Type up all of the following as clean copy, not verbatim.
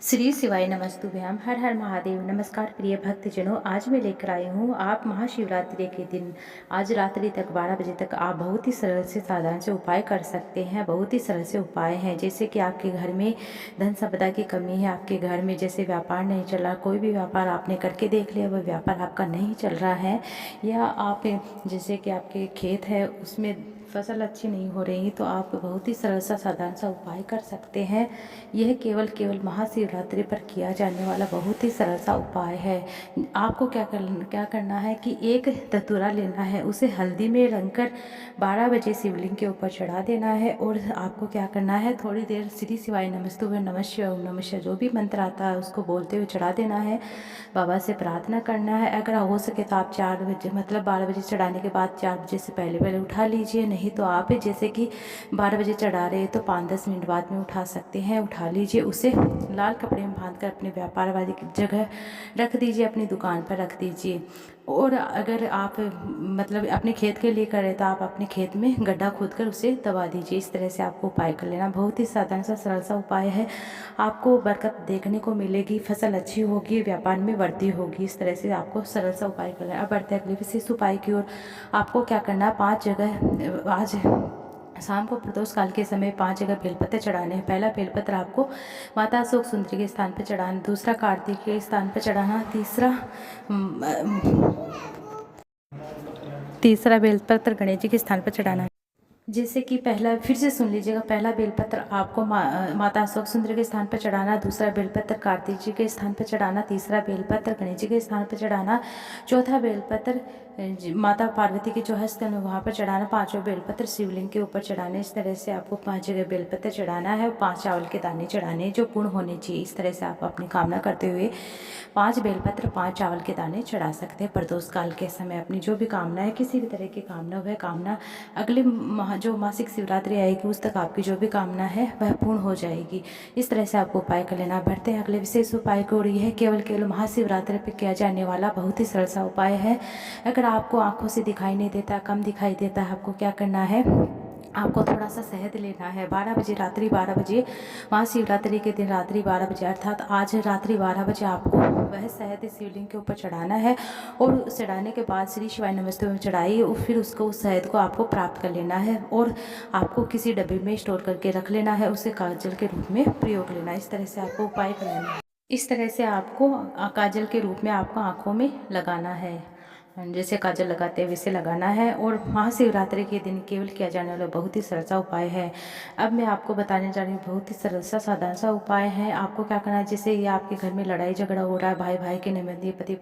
श्री शिवाय नमस्तुभ्याम। हर हर महादेव। नमस्कार प्रिय भक्तजनों, आज मैं लेकर आई हूँ आप महाशिवरात्रि के दिन आज रात्रि तक 12 बजे तक आप बहुत ही सरल से साधारण से उपाय कर सकते हैं। बहुत ही सरल से उपाय हैं, जैसे कि आपके घर में धन संपदा की कमी है, आपके घर में जैसे व्यापार नहीं चल रहा, कोई भी व्यापार आपने करके देख लिया, वह व्यापार आपका नहीं चल रहा है, या आप जैसे कि आपके खेत है उसमें फसल अच्छी नहीं हो रही, तो आप बहुत ही सरल सा साधारण सा उपाय कर सकते हैं। यह केवल महाशिवरात्रि पर किया जाने वाला बहुत ही सरल सा उपाय है। आपको क्या करना है कि एक धतूरा लेना है, उसे हल्दी में रंगकर 12 बजे शिवलिंग के ऊपर चढ़ा देना है। और आपको क्या करना है, थोड़ी देर श्री शिवाय नमस्तुभ्यम नमः शिवाय ओम नमः शिवाय जो भी मंत्र आता है उसको बोलते हुए चढ़ा देना है। बाबा से प्रार्थना करना है। अगर हो सके तो आप 4 बजे मतलब 12 बजे चढ़ाने के बाद 4 बजे से पहले उठा लीजिए, नहीं तो आप जैसे कि 12 बजे चढ़ा रहे तो 5-10 मिनट बाद में उठा सकते हैं, उठा लीजिए। उसे लाल कपड़े में बांधकर अपने व्यापार वाली जगह रख दीजिए, अपनी दुकान पर रख दीजिए। और अगर आप मतलब अपने खेत के लिए करें तो आप अपने खेत में गड्ढा खोदकर उसे दबा दीजिए। इस तरह से आपको उपाय कर लेना। बहुत ही साधारण सा सरल सा उपाय है, आपको बरकत देखने को मिलेगी, फसल अच्छी होगी, व्यापार में वृद्धि होगी। इस तरह से आपको सरल सा उपाय कर लेना। अब बढ़ते अगले विशेष उपाय की ओर। आपको क्या करना है, 5 जगह आज शाम को प्रदोष काल के समय 5 जगह बेलपत्र चढ़ाने हैं। पहला बेलपत्र आपको माता अशोक सुंदरी के स्थान पर चढ़ाना, दूसरा कार्तिक के स्थान पर चढ़ाना, तीसरा बेलपत्र गणेश जी के स्थान पर चढ़ाना है। जैसे कि पहला फिर से सुन लीजिएगा, पहला बेलपत्र आपको माता अशोक सुंदरी के स्थान पर चढ़ाना, दूसरा बेलपत्र कार्तिक जी के स्थान पर चढ़ाना, तीसरा बेलपत्र गणेश जी के स्थान पर चढ़ाना, चौथा बेलपत्र माता पार्वती के जो हस्त है वहाँ पर चढ़ाना, पांचों बेलपत्र शिवलिंग के ऊपर चढ़ाने। इस तरह से आपको 5 जगह बेलपत्र चढ़ाना है और 5 चावल के दाने चढ़ाने जो पूर्ण होने चाहिए। इस तरह से आप अपनी कामना करते हुए 5 बेलपत्र 5 चावल के दाने चढ़ा सकते हैं। प्रदोष काल के समय अपनी जो भी कामना है, किसी भी तरह की कामना, वह कामना अगले जो मासिक शिवरात्रि आएगी उस तक आपकी जो भी कामना है वह पूर्ण हो जाएगी। इस तरह से आपको उपाय कर लेना। बढ़ते हैं अगले विशेष उपाय को, और यह केवल महाशिवरात्रि पर किया जाने वाला बहुत ही सरल सा उपाय है। अगर आपको आंखों से दिखाई नहीं देता, कम दिखाई देता है, आपको क्या करना है, आपको थोड़ा सा शहद लेना है। 12 बजे रात्रि 12 बजे महाशिवरात्रि के दिन रात्रि 12 बजे अर्थात आज रात्रि 12 बजे आपको वह शहद शिवलिंग के ऊपर चढ़ाना है। और चढ़ाने के बाद श्री शिवाय नमस्ते में चढ़ाइए और फिर उसको उस शहद को आपको प्राप्त कर लेना है और आपको किसी डब्बे में स्टोर करके रख लेना है, उसे काजल के रूप में प्रयोग लेना। इस तरह से आपको उपाय कर लेना है। इस तरह से आपको काजल के रूप में आपको आँखों में लगाना है, जैसे काजल लगाते हैं वैसे लगाना है। और महाशिवरात्रि के दिन केवल किया जाने वाला बहुत ही सरल सा उपाय है। अब मैं आपको बताने जा रही हूँ बहुत ही सरल सा साधारण सा उपाय है। आपको क्या करना है, जैसे ये आपके घर में लड़ाई झगड़ा हो रहा है, भाई भाई की नहीं बन रही, पति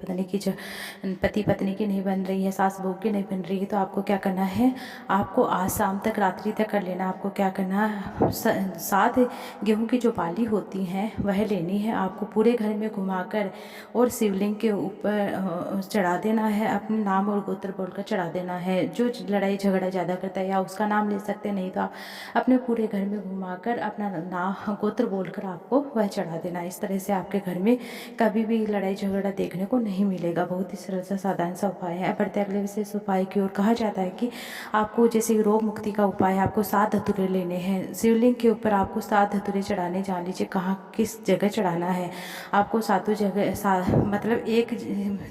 पत्नी की नहीं बन रही है, सास बहू की नहीं बन रही है, तो आपको क्या करना है, आपको आज शाम तक रात्रि तक कर लेना। आपको क्या करना है, 7 गेहूँ की जो बाली होती हैं वह लेनी है, आपको पूरे घर में घुमाकर और शिवलिंग के ऊपर चढ़ा देना है। अपने नाम और गोत्र बोलकर चढ़ा देना है। जो लड़ाई झगड़ा ज़्यादा करता है या उसका नाम ले सकते हैं, नहीं तो आप अपने पूरे घर में घुमाकर अपना नाम गोत्र बोलकर आपको वह चढ़ा देना। इस तरह से आपके घर में कभी भी लड़ाई झगड़ा देखने को नहीं मिलेगा। बहुत ही सरल सा साधारण सा उपाय है। बढ़ते अगले विशेष उपाय की ओर। कहा जाता है कि आपको जैसे रोग मुक्ति का उपाय है, आपको 7 धतूरे लेने हैं। शिवलिंग के ऊपर आपको 7 धतूरे चढ़ाने, जान लीजिए कहाँ किस जगह चढ़ाना है। आपको 7 जगह मतलब एक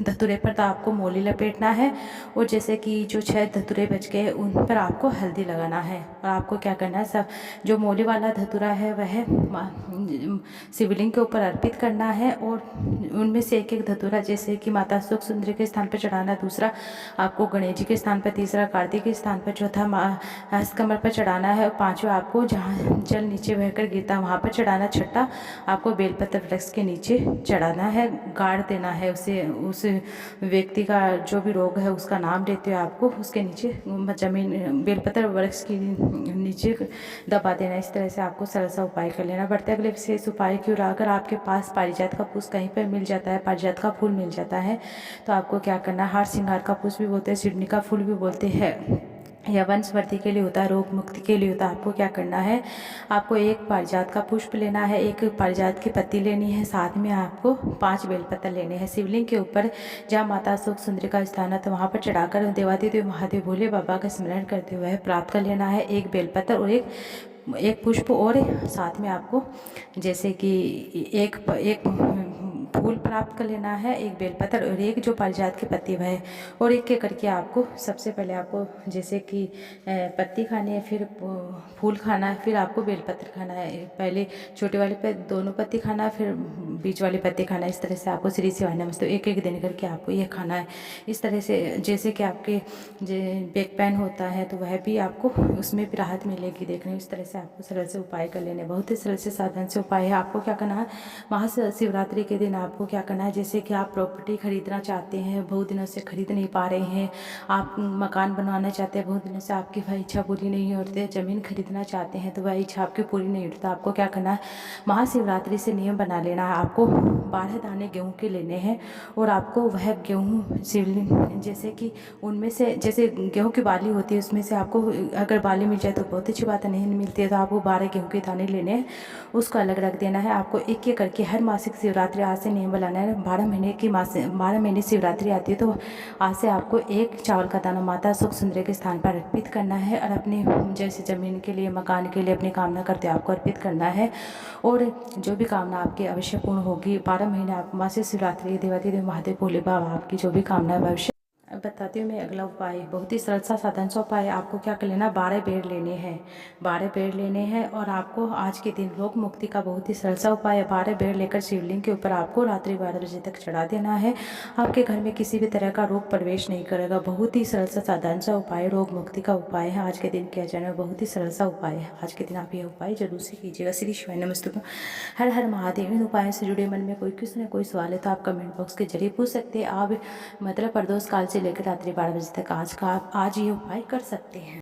धतूरे पर तो आपको मोली लपेटना है, और जैसे कि जो 6 धतूरे बच गए उन पर आपको हल्दी लगाना है। और आपको क्या करना है, सब जो मोली वाला धतूरा है वह शिवलिंग के ऊपर अर्पित करना है, और उनमें से एक धतूरा जैसे कि माता अशोक सुंदरी के स्थान पर चढ़ाना, दूसरा आपको गणेश जी के स्थान पर, तीसरा कार्तिक के स्थान पर, चौथा हस्तकमल पर चढ़ाना है, और पांचवा आपको जहाँ जल नीचे बहकर गिरता वहाँ पर चढ़ाना, छठा आपको बेलपत्र वृक्ष के नीचे चढ़ाना है, गाड़ देना है उसे। उस व्यक्ति का जो भी रोग है उसका नाम लेते हुए आपको उसके नीचे जमीन बेलपत्र वृक्ष के नीचे दबा देना। इस तरह से आपको सरल सा उपाय कर लेना। बढ़ते अगले विशेष उपाय की ओर। अगर आपके पास पारिजात का पुष्प कहीं पर मिल जाता है, पारिजात का फूल मिल जाता है, तो आपको क्या करना है, हार श्रृंगार का पुष्प भी बोलते हैं, सिडनी का फूल भी बोलते हैं, या वंशवृद्धि के लिए होता है, रोग मुक्ति के लिए होता है। आपको क्या करना है, आपको एक पारिजात का पुष्प लेना है, एक पारिजात की पत्ती लेनी है, साथ में आपको 5 बेलपत्र लेने हैं। शिवलिंग के ऊपर जहाँ माता अशोक सुंदरी का स्थान है तो वहाँ पर चढ़ाकर देवादिदेव महादेव भोले बाबा का स्मरण करते हुए प्राप्त कर लेना है। एक बेलपत्र और एक एक पुष्प और साथ में आपको जैसे कि एक फूल प्राप्त कर लेना है, एक बेलपत्र और एक जो पारिजात की पत्ती है, और एक एक करके आपको सबसे पहले आपको जैसे कि पत्ती खानी है, फिर फूल खाना है, फिर आपको बेलपत्र खाना है। पहले छोटे वाले पे दोनों पत्ती खाना है, फिर बीच वाली पत्ती खाना है। इस तरह से आपको श्री शिवाय नमस्तु एक एक दिन करके आपको ये खाना है। इस तरह से जैसे कि आपके बैक पेन होता है तो वह भी आपको उसमें भी राहत मिलेगी। देखने इस तरह से आपको सरल से उपाय कर लेने, बहुत ही सरल से साधन से उपाय है। आपको क्या करना है, महाशिवरात्रि के दिन आपको क्या करना है, जैसे कि आप प्रॉपर्टी खरीदना चाहते हैं, बहुत दिनों से खरीद नहीं पा रहे हैं, आप मकान बनवाना चाहते हैं, बहुत दिनों से आपकी वह इच्छा पूरी नहीं होती है, ज़मीन खरीदना चाहते हैं तो वह इच्छा आपकी पूरी नहीं होती, तो आपको क्या करना है, महाशिवरात्रि से नियम बना लेना है। आपको 12 दाने गेहूँ के लेने हैं और आपको वह गेहूँ शिवलिंग जैसे कि उनमें से जैसे गेहूँ की बाली होती है उसमें से आपको अगर बाली मिल जाए तो बहुत अच्छी बात है, नहीं मिलती है तो आपको 12 गेहूँ के दाने लेने हैं, उसको अलग रख देना है। आपको एक एक करके हर मासिक शिवरात्रि आज से नियम बनाना है। 12 महीने शिवरात्रि आती है तो आज से आपको एक चावल का दाना माता सुख सुंदरी के स्थान पर अर्पित करना है और अपने जैसे ज़मीन के लिए, मकान के लिए अपनी कामना करते हो आपको अर्पित करना है। और जो भी कामना आपकी अवश्य पूर्ण होगी। 12 महीने आप मासिक शिवरात्रि देवाधिदेव महादेव भोले बाबा आपकी जो भी कामना है भविष्य। अब बताती हूँ मैं अगला उपाय, बहुत ही सरल सा साधन सा उपाय। आपको क्या कर लेना, 12 बेर लेने हैं, 12 बेर लेने हैं और आपको आज के दिन रोग मुक्ति का बहुत ही सरल सा उपाय है। 12 बेर लेकर शिवलिंग के ऊपर आपको रात्रि 12 बजे तक चढ़ा देना है। आपके घर में किसी भी तरह का रोग प्रवेश नहीं करेगा। बहुत ही सरल सा साधन सा उपाय, रोग मुक्ति का उपाय है। आज के दिन किया जाने वाला बहुत ही सरल सा उपाय है। आज के दिन आप यह उपाय जरूर से कीजिएगा। श्री शिवाय नमस्तुभ्यं, हर हर महादेव। इन उपायों से जुड़े मन में कोई किसी न कोई सवाल है तो आप कमेंट बॉक्स के जरिए पूछ सकते हैं। आप मतलब प्रदोष काल से लेकर रात्रि 12 बजे तक आज ये उपाय कर सकते हैं।